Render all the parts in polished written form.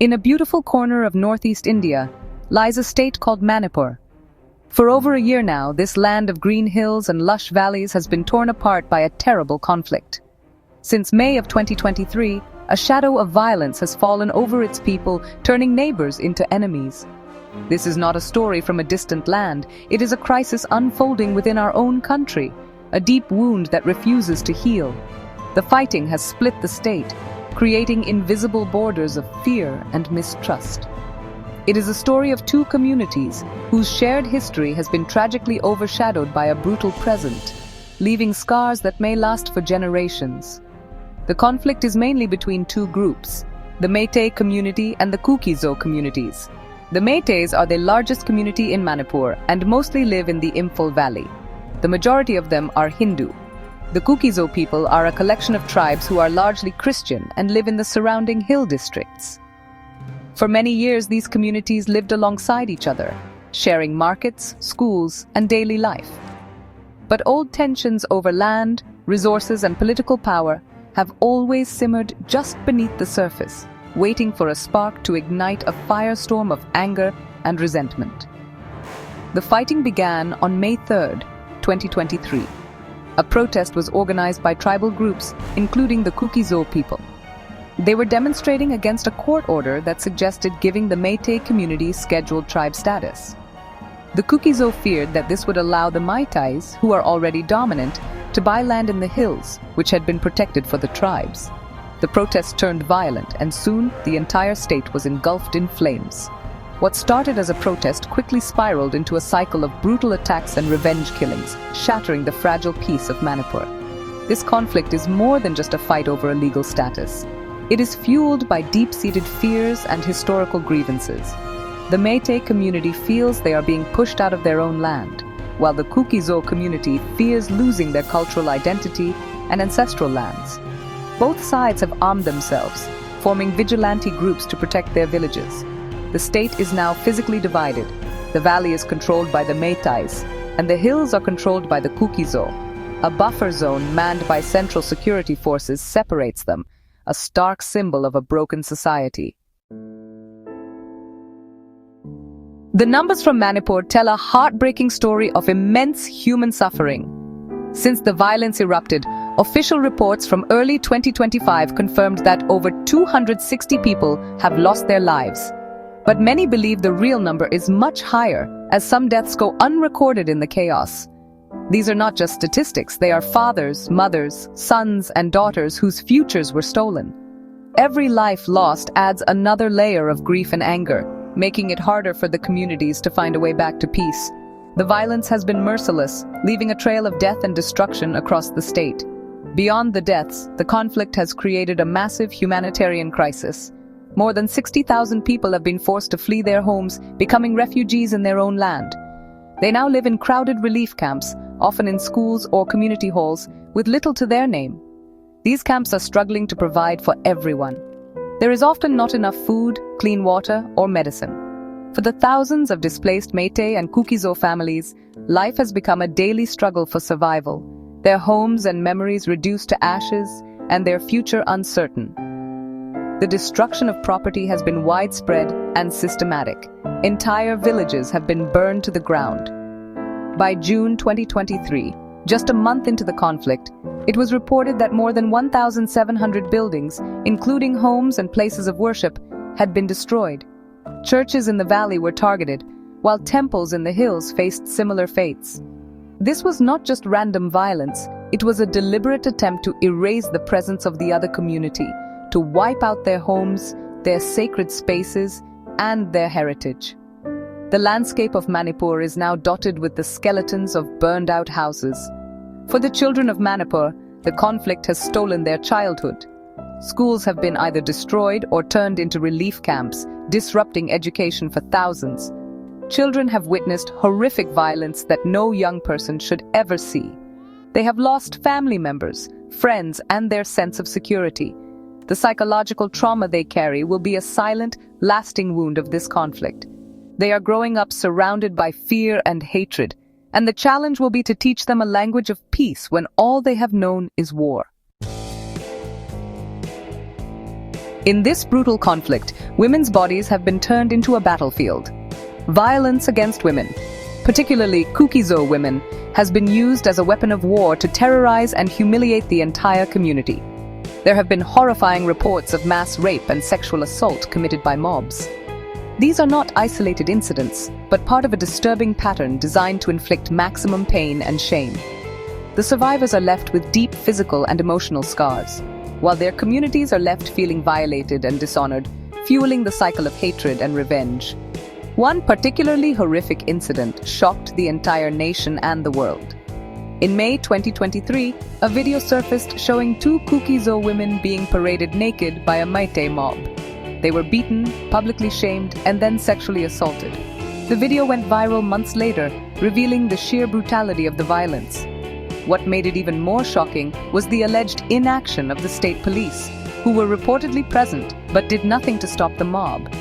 In a beautiful corner of northeast India lies a state called Manipur. For over a year now, this land of green hills and lush valleys has been torn apart by a terrible conflict. Since May of 2023, a shadow of violence has fallen over its people, turning neighbors into enemies. This is not a story from a distant land. It is a crisis unfolding within our own country, a deep wound that refuses to heal. The fighting has split the state, creating invisible borders of fear and mistrust. It is a story of two communities whose shared history has been tragically overshadowed by a brutal present, leaving scars that may last for generations. The conflict is mainly between two groups, the Meitei community and the Kuki-Zo communities. The Meiteis are the largest community in Manipur and mostly live in the Imphal Valley. The majority of them are Hindu. The Kuki-Zo people are a collection of tribes who are largely Christian and live in the surrounding hill districts. For many years, these communities lived alongside each other, sharing markets, schools, and daily life. But old tensions over land, resources, and political power have always simmered just beneath the surface, waiting for a spark to ignite a firestorm of anger and resentment. The fighting began on May 3rd, 2023. A protest was organized by tribal groups, including the Kuki-Zo people. They were demonstrating against a court order that suggested giving the Meitei community scheduled tribe status. The Kuki-Zo feared that this would allow the Meiteis, who are already dominant, to buy land in the hills, which had been protected for the tribes. The protests turned violent, and soon the entire state was engulfed in flames. What started as a protest quickly spiraled into a cycle of brutal attacks and revenge killings, shattering the fragile peace of Manipur. This conflict is more than just a fight over a legal status. It is fueled by deep-seated fears and historical grievances. The Meitei community feels they are being pushed out of their own land, while the Kuki-Zo community fears losing their cultural identity and ancestral lands. Both sides have armed themselves, forming vigilante groups to protect their villages. The state is now physically divided. The valley is controlled by the Meiteis, and the hills are controlled by the Kuki-Zo. A buffer zone manned by central security forces separates them, a stark symbol of a broken society. The numbers from Manipur tell a heartbreaking story of immense human suffering. Since the violence erupted, official reports from early 2025 confirmed that over 260 people have lost their lives. But many believe the real number is much higher, as some deaths go unrecorded in the chaos. These are not just statistics, they are fathers, mothers, sons, and daughters whose futures were stolen. Every life lost adds another layer of grief and anger, making it harder for the communities to find a way back to peace. The violence has been merciless, leaving a trail of death and destruction across the state. Beyond the deaths, the conflict has created a massive humanitarian crisis. More than 60,000 people have been forced to flee their homes, becoming refugees in their own land. They now live in crowded relief camps, often in schools or community halls, with little to their name. These camps are struggling to provide for everyone. There is often not enough food, clean water, or medicine. For the thousands of displaced Meitei and Kuki-Zo families, life has become a daily struggle for survival, their homes and memories reduced to ashes, and their future uncertain. The destruction of property has been widespread and systematic. Entire villages have been burned to the ground. By June 2023, just a month into the conflict, it was reported that more than 1,700 buildings, including homes and places of worship, had been destroyed. Churches in the valley were targeted, while temples in the hills faced similar fates. This was not just random violence, it was a deliberate attempt to erase the presence of the other community, to wipe out their homes, their sacred spaces, and their heritage. The landscape of Manipur is now dotted with the skeletons of burned-out houses. For the children of Manipur, the conflict has stolen their childhood. Schools have been either destroyed or turned into relief camps, disrupting education for thousands. Children have witnessed horrific violence that no young person should ever see. They have lost family members, friends, and their sense of security. The psychological trauma they carry will be a silent, lasting wound of this conflict. They are growing up surrounded by fear and hatred, and the challenge will be to teach them a language of peace when all they have known is war. In this brutal conflict, women's bodies have been turned into a battlefield. Violence against women, particularly Kuki-Zo women, has been used as a weapon of war to terrorize and humiliate the entire community. There have been horrifying reports of mass rape and sexual assault committed by mobs. These are not isolated incidents, but part of a disturbing pattern designed to inflict maximum pain and shame. The survivors are left with deep physical and emotional scars, while their communities are left feeling violated and dishonored, fueling the cycle of hatred and revenge. One particularly horrific incident shocked the entire nation and the world. In May 2023, a video surfaced showing two Kuki-Zo women being paraded naked by a Meitei mob. They were beaten, publicly shamed, and then sexually assaulted. The video went viral months later, revealing the sheer brutality of the violence. What made it even more shocking was the alleged inaction of the state police, who were reportedly present but did nothing to stop the mob.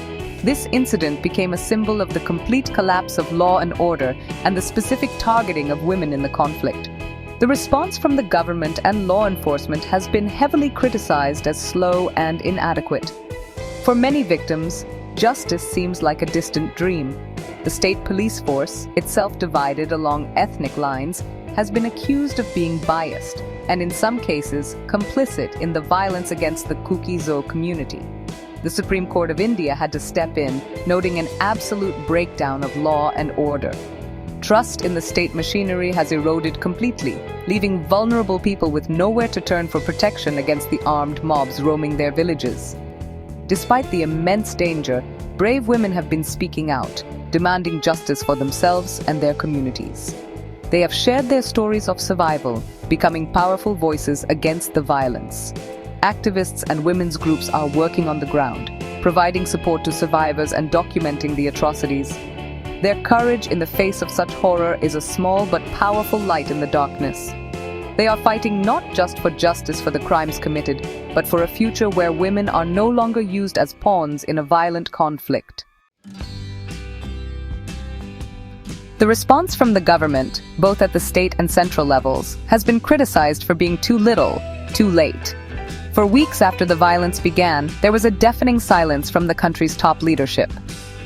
This incident became a symbol of the complete collapse of law and order and the specific targeting of women in the conflict. The response from the government and law enforcement has been heavily criticized as slow and inadequate. For many victims, justice seems like a distant dream. The state police force, itself divided along ethnic lines, has been accused of being biased and in some cases complicit in the violence against the Kuki-Zo community. The Supreme Court of India had to step in, noting an absolute breakdown of law and order. Trust in the state machinery has eroded completely, leaving vulnerable people with nowhere to turn for protection against the armed mobs roaming their villages. Despite the immense danger, brave women have been speaking out, demanding justice for themselves and their communities. They have shared their stories of survival, becoming powerful voices against the violence. Activists and women's groups are working on the ground, providing support to survivors and documenting the atrocities. Their courage in the face of such horror is a small but powerful light in the darkness. They are fighting not just for justice for the crimes committed, but for a future where women are no longer used as pawns in a violent conflict. The response from the government, both at the state and central levels, has been criticized for being too little, too late. For weeks after the violence began, there was a deafening silence from the country's top leadership.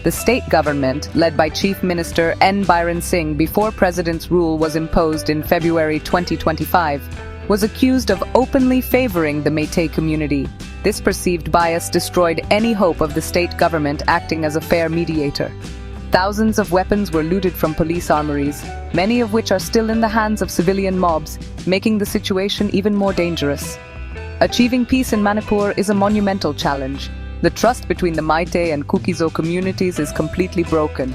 The state government, led by Chief Minister N. Biren Singh before President's rule was imposed in February 2025, was accused of openly favoring the Meitei community. This perceived bias destroyed any hope of the state government acting as a fair mediator. Thousands of weapons were looted from police armories, many of which are still in the hands of civilian mobs, making the situation even more dangerous. Achieving peace in Manipur is a monumental challenge. The trust between the Meitei and Kuki-Zo communities is completely broken.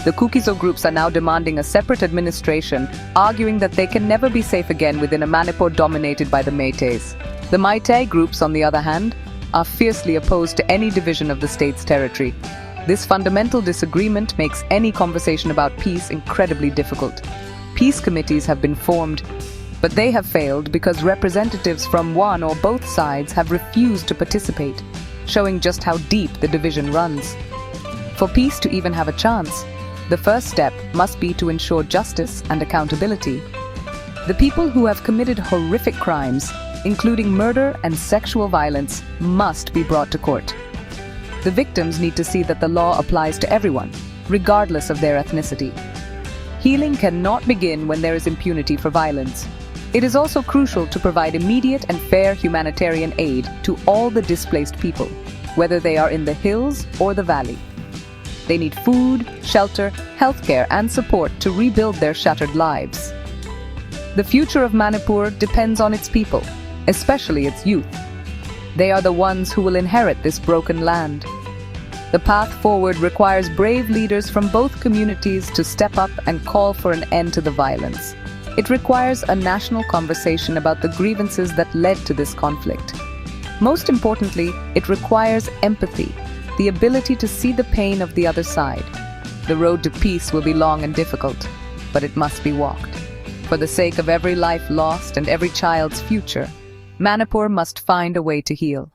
The Kuki-Zo groups are now demanding a separate administration, arguing that they can never be safe again within a Manipur dominated by the Meiteis. The Meitei groups, on the other hand, are fiercely opposed to any division of the state's territory. This fundamental disagreement makes any conversation about peace incredibly difficult. Peace committees have been formed, but they have failed because representatives from one or both sides have refused to participate, showing just how deep the division runs. For peace to even have a chance, the first step must be to ensure justice and accountability. The people who have committed horrific crimes, including murder and sexual violence, must be brought to court. The victims need to see that the law applies to everyone, regardless of their ethnicity. Healing cannot begin when there is impunity for violence. It is also crucial to provide immediate and fair humanitarian aid to all the displaced people, whether they are in the hills or the valley. They need food, shelter, healthcare, and support to rebuild their shattered lives. The future of Manipur depends on its people, especially its youth. They are the ones who will inherit this broken land. The path forward requires brave leaders from both communities to step up and call for an end to the violence. It requires a national conversation about the grievances that led to this conflict. Most importantly, it requires empathy, the ability to see the pain of the other side. The road to peace will be long and difficult, but it must be walked. For the sake of every life lost and every child's future, Manipur must find a way to heal.